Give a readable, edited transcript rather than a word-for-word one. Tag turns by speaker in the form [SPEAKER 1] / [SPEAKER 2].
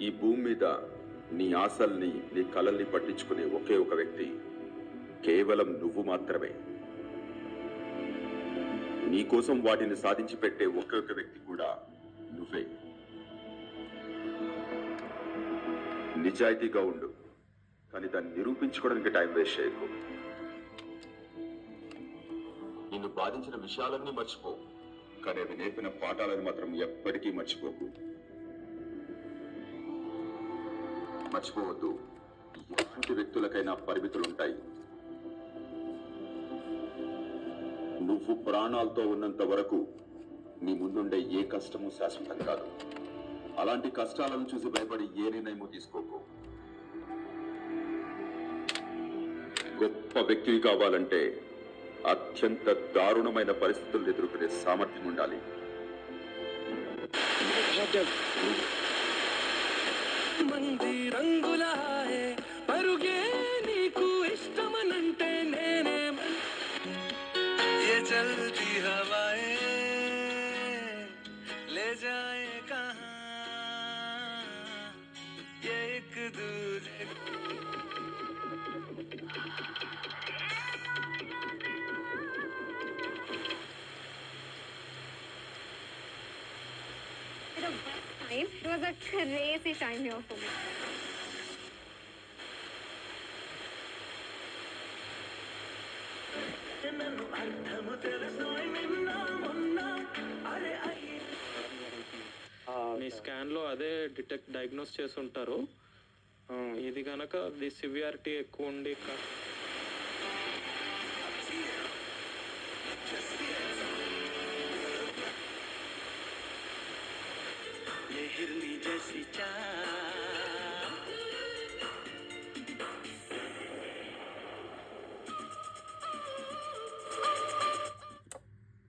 [SPEAKER 1] ఈ భూమి మీద నీ ఆశల్ని నీ కలల్ని పట్టించుకునే ఒకే ఒక వ్యక్తి కేవలం నువ్వు మాత్రమే. నీకోసం వాటిని సాధించి పెట్టే ఒకే ఒక వ్యక్తి కూడా నువ్వే. నిజాయితీగా ఉండు, కానీ దాన్ని నిరూపించుకోవడానికి టైం వేస్ట్ చేయకు. నిన్ను బాధించిన విషయాలన్నీ మర్చిపో, కానీ అవి నేర్పిన పాఠాలను మాత్రం ఎప్పటికీ మర్చిపోకు. మర్చిపోవద్దు, ఎలాంటి వ్యక్తులకైనా పరిమితులుంటాయి. నువ్వు ప్రాణాలతో ఉన్నంత వరకు నీ ముందుండే ఏ కష్టమూ శాశ్వతం కాదు. అలాంటి కష్టాలను చూసి భయపడి ఏ నిర్ణయమూ తీసుకోకు. గొప్ప వ్యక్తివి కావాలంటే అత్యంత దారుణమైన పరిస్థితులను ఎదుర్కొనే సామర్థ్యం ఉండాలి.
[SPEAKER 2] మంది రంగుల పరుగే నీకు ఇష్టమనంటే నేనే చల్తీ హవాయే లే జాయే కహా ఏక్ Duje.
[SPEAKER 3] It was a crazy time here for me.
[SPEAKER 4] మీ స్కాన్లో అదే డయాగ్నోస్ చేసి ఉంటారు. ఇది కనుక ది సివియారిటీ ఎక్కువ ఉండి
[SPEAKER 2] हिरनी जैसी चाल